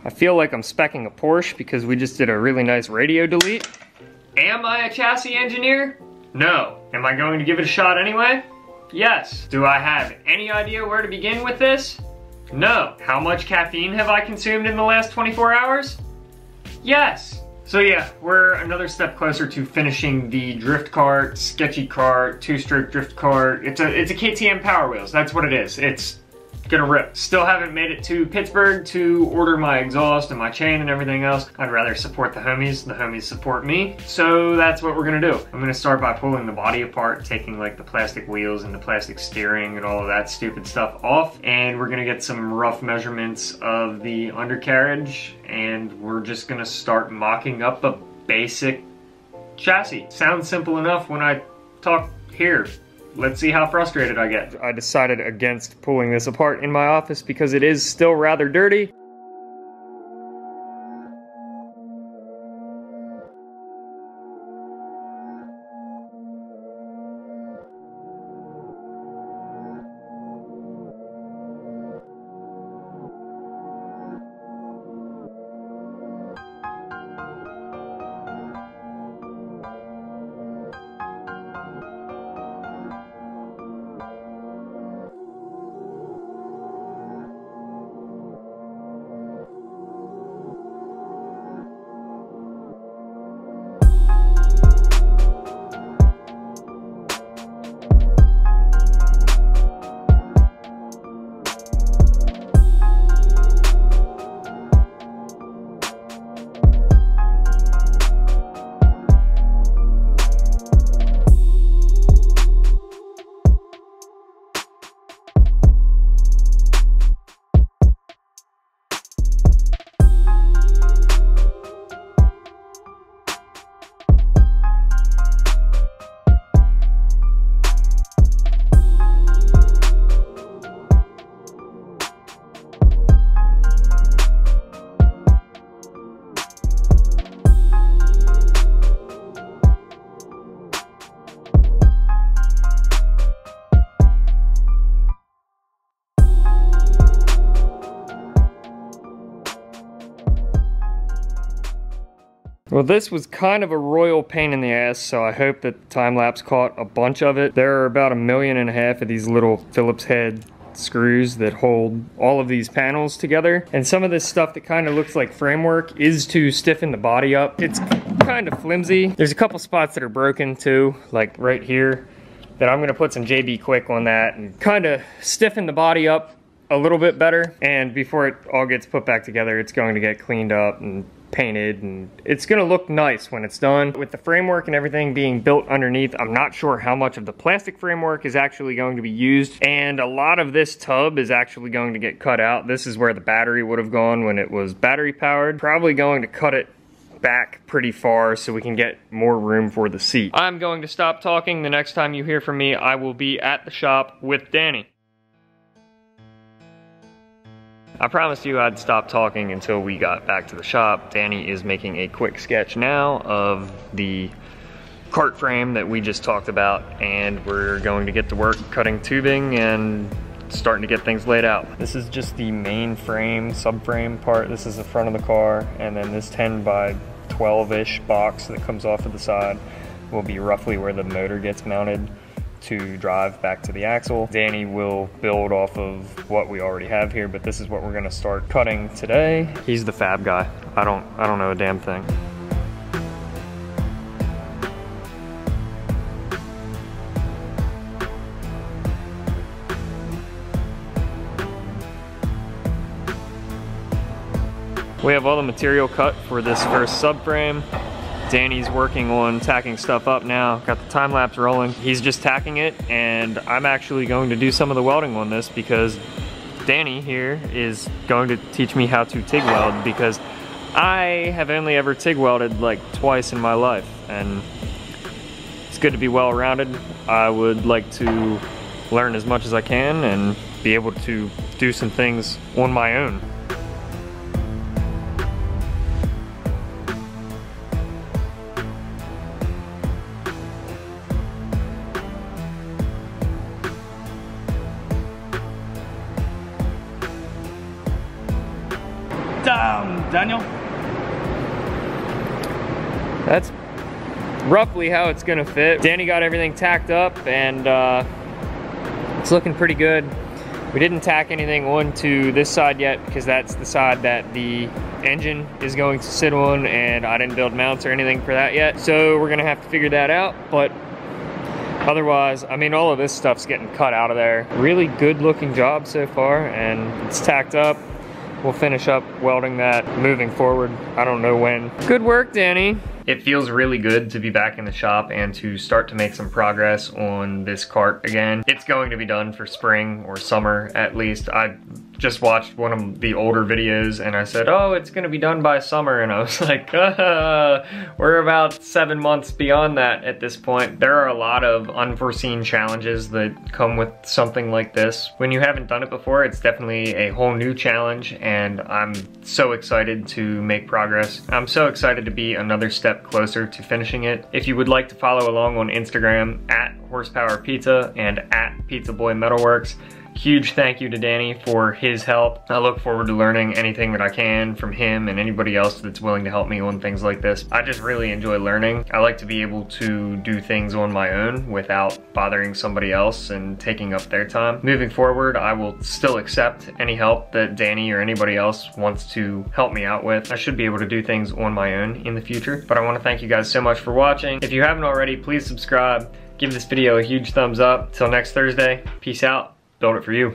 I feel like I'm speccing a Porsche because we just did a really nice radio delete. Am I a chassis engineer? No. Am I going to give it a shot anyway? Yes. Do I have any idea where to begin with this? No. How much caffeine have I consumed in the last 24 hours? Yes. So yeah, we're another step closer to finishing the drift kart, sketchy kart, two-stroke drift kart. It's a KTM Powerwheels, that's what it is. It's gonna rip. Still haven't made it to Pittsburgh to order my exhaust and my chain and everything else. I'd rather support the homies support me. So that's what we're gonna do. I'm gonna start by pulling the body apart, taking like the plastic wheels and the plastic steering and all of that stupid stuff off. And we're gonna get some rough measurements of the undercarriage, and we're just gonna start mocking up a basic chassis. Sounds simple enough when I talk here. Let's see how frustrated I get. I decided against pulling this apart in my office because it is still rather dirty. Well, this was kind of a royal pain in the ass, so I hope that the time-lapse caught a bunch of it. There are about 1.5 million of these little Phillips head screws that hold all of these panels together. And some of this stuff that kind of looks like framework is to stiffen the body up. It's kind of flimsy. There's a couple spots that are broken too, like right here, that I'm gonna put some JB Quick on that and kind of stiffen the body up a little bit better. And before it all gets put back together, it's going to get cleaned up and painted, and it's gonna look nice when it's done. With the framework and everything being built underneath, I'm not sure how much of the plastic framework is actually going to be used, and a lot of this tub is actually going to get cut out. This is where the battery would have gone when it was battery powered. Probably going to cut it back pretty far so we can get more room for the seat. I'm going to stop talking. The next time you hear from me, I will be at the shop with Danny. I promised you I'd stop talking until we got back to the shop. Danny is making a quick sketch now of the cart frame that we just talked about, and we're going to get to work cutting tubing and starting to get things laid out. This is just the main frame, subframe part. This is the front of the car, and then this 10 by 12-ish box that comes off of the side will be roughly where the motor gets mounted to drive back to the axle. Danny will build off of what we already have here, but this is what we're gonna start cutting today. He's the fab guy. I don't know a damn thing. We have all the material cut for this first subframe. Danny's working on tacking stuff up now. Got the time lapse rolling. He's just tacking it, and I'm actually going to do some of the welding on this because Danny here is going to teach me how to TIG weld, because I have only ever TIG welded like twice in my life, and it's good to be well rounded. I would like to learn as much as I can and be able to do some things on my own. Damn! Daniel? That's roughly how it's gonna fit. Danny got everything tacked up and it's looking pretty good. We didn't tack anything onto this side yet because that's the side that the engine is going to sit on, and I didn't build mounts or anything for that yet. So we're gonna have to figure that out, but otherwise, I mean, all of this stuff's getting cut out of there. Really good looking job so far, and it's tacked up. We'll finish up welding that moving forward. I don't know when. Good work, Danny. It feels really good to be back in the shop and to start to make some progress on this cart again. It's going to be done for spring or summer at least. I just watched one of the older videos and I said, oh, it's gonna be done by summer. And I was like, we're about 7 months beyond that at this point. There are a lot of unforeseen challenges that come with something like this. When you haven't done it before, it's definitely a whole new challenge, and I'm so excited to make progress. I'm so excited to be another step closer to finishing it. If you would like to follow along on Instagram at horsepowerpizza and at pizzaboymetalworks, huge thank you to Danny for his help. I look forward to learning anything that I can from him and anybody else that's willing to help me on things like this. I just really enjoy learning. I like to be able to do things on my own without bothering somebody else and taking up their time. Moving forward, I will still accept any help that Danny or anybody else wants to help me out with. I should be able to do things on my own in the future, but I want to thank you guys so much for watching. If you haven't already, please subscribe. Give this video a huge thumbs up. Till next Thursday, peace out. Build it for you.